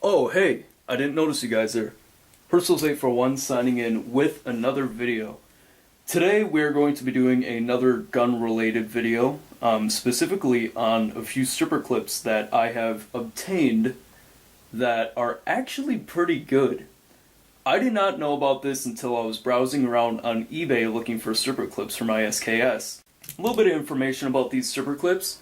Oh, hey, I didn't notice you guys there. Personals841 signing in with another video. Today we're going to be doing another gun-related video, specifically on a few stripper clips that I have obtained that are actually pretty good. I did not know about this until I was browsing around on eBay looking for stripper clips for my SKS. A little bit of information about these stripper clips.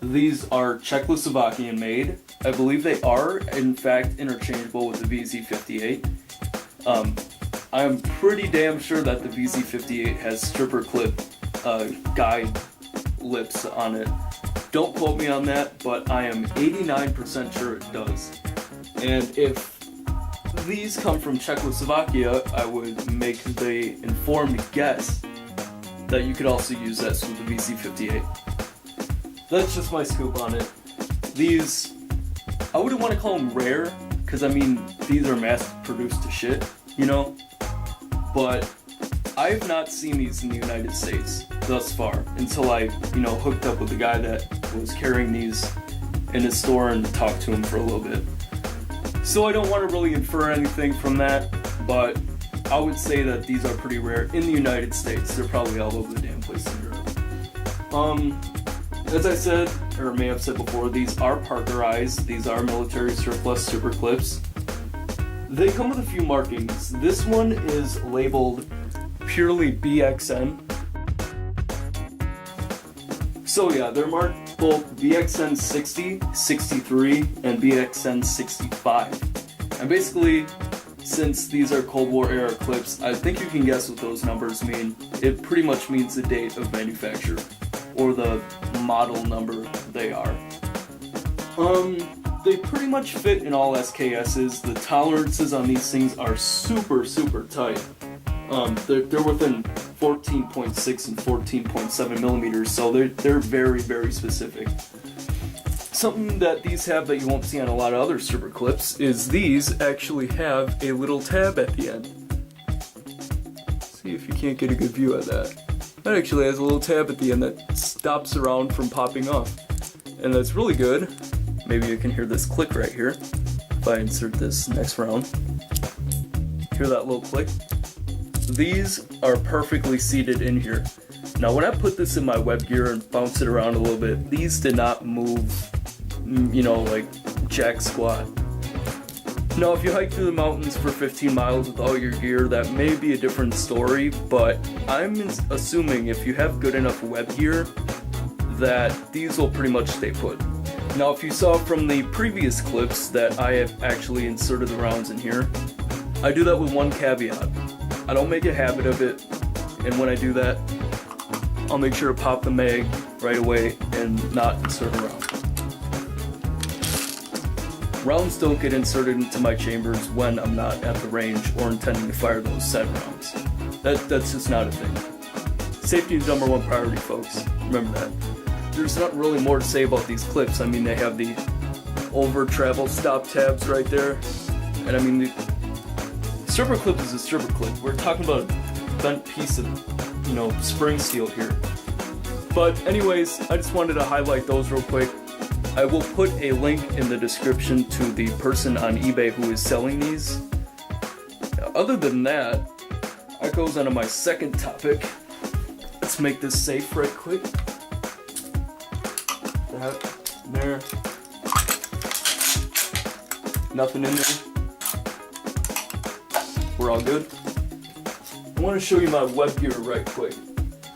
These are Czechoslovakian made. I believe they are, in fact, interchangeable with the VZ58. I'm pretty damn sure that the VZ58 has stripper clip guide lips on it. Don't quote me on that, but I am 89% sure it does. And if these come from Czechoslovakia, I would make the informed guess that you could also use that with the VZ58. That's just my scoop on it. These, I wouldn't want to call them rare, because I mean, these are mass-produced to shit, you know? But I've not seen these in the United States thus far, until I, hooked up with the guy that was carrying these in his store and talked to him for a little bit. So I don't want to really infer anything from that, but I would say that these are pretty rare in the United States. They're probably all over the damn place in Europe. As I said, or may have said before, these are Parkerized. These are military surplus super clips. They come with a few markings. This one is labeled purely BXN. So yeah, they're marked both BXN 60, 63, and BXN 65. And basically, since these are Cold War era clips, I think you can guess what those numbers mean. It pretty much means the date of manufacture, or the model number they are. They pretty much fit in all SKSs. The tolerances on these things are super tight. They're within 14.6 and 14.7 millimeters, so they're very specific. Something that these have that you won't see on a lot of other stripper clips is these actually have a little tab at the end. See if you can't get a good view of that. That actually has a little tab at the end that stops the round from popping off. And that's really good. Maybe you can hear this click right here if I insert this next round. Hear that little click? These are perfectly seated in here. Now when I put this in my web gear and bounce it around a little bit, these did not move, like jack squat. Now, if you hike through the mountains for 15 miles with all your gear, that may be a different story, but I'm assuming if you have good enough web gear, that these will pretty much stay put. Now, if you saw from the previous clips that I have actually inserted the rounds in here, I do that with one caveat. I don't make a habit of it, and when I do that, I'll make sure to pop the mag right away and not insert a round. Rounds don't get inserted into my chambers when I'm not at the range or intending to fire those set rounds. That's just not a thing. Safety is #1 priority, folks. Remember that. There's not really more to say about these clips. I mean, they have the over travel stop tabs right there. And I mean, the stripper clip is a stripper clip. We're talking about a bent piece of, spring steel here. But anyways, I just wanted to highlight those real quick. I will put a link in the description to the person on eBay who is selling these. Other than that, that goes on to my second topic. Let's make this safe right quick. That, there. Nothing in there. We're all good. I want to show you my web gear right quick.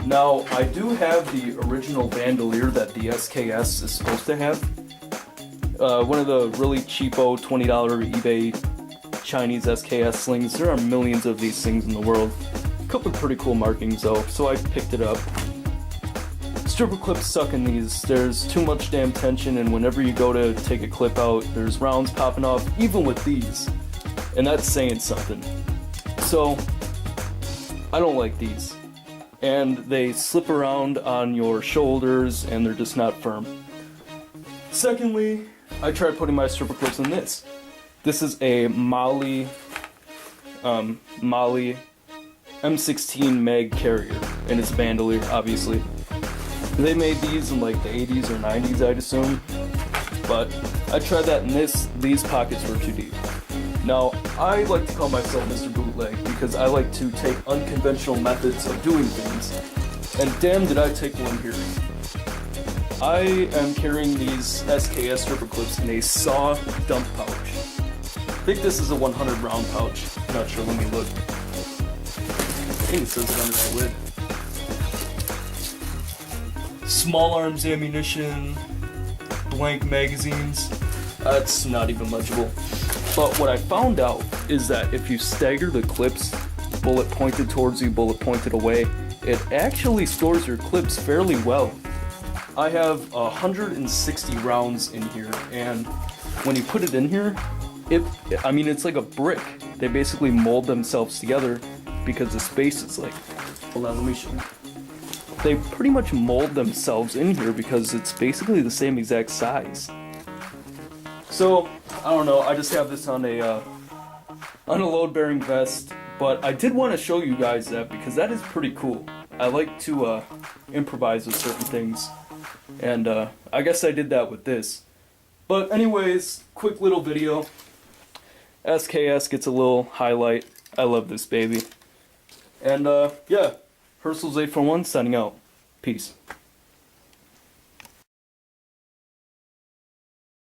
Now, I do have the original bandolier that the SKS is supposed to have. One of the really cheapo $20 eBay Chinese SKS slings. There are millions of these things in the world. A couple of pretty cool markings though, so I picked it up. stripper clips suck in these. There's too much damn tension, and whenever you go to take a clip out, there's rounds popping off, even with these. And that's saying something. So, I don't like these. And they slip around on your shoulders, and they're just not firm. Secondly, I tried putting my stripper clips in this. This is a Molly M16 mag carrier, and it's bandolier, obviously. They made these in like the 80s or 90s, I'd assume. But I tried that, and these pockets were too deep. Now, I like to call myself Mr. Bootleg because I like to take unconventional methods of doing things. And damn did I take one here. I am carrying these SKS stripper clips in a saw dump pouch. I think this is a 100 round pouch. Not sure, let me look. I think it says it under the lid. Small arms ammunition, blank magazines. That's not even legible. But what I found out is that if you stagger the clips, bullet pointed towards you, bullet pointed away, it actually stores your clips fairly well. I have 160 rounds in here, and when you put it in here, it's like a brick. They basically mold themselves together because the space is like, hold on, let me show you. They pretty much mold themselves in here because it's basically the same exact size. So, I don't know, I just have this on a load-bearing vest, but I did want to show you guys that because that is pretty cool. I like to improvise with certain things, and I guess I did that with this. But anyways, quick little video. SKS gets a little highlight. I love this baby. And yeah, Herschel's 841 signing out. Peace.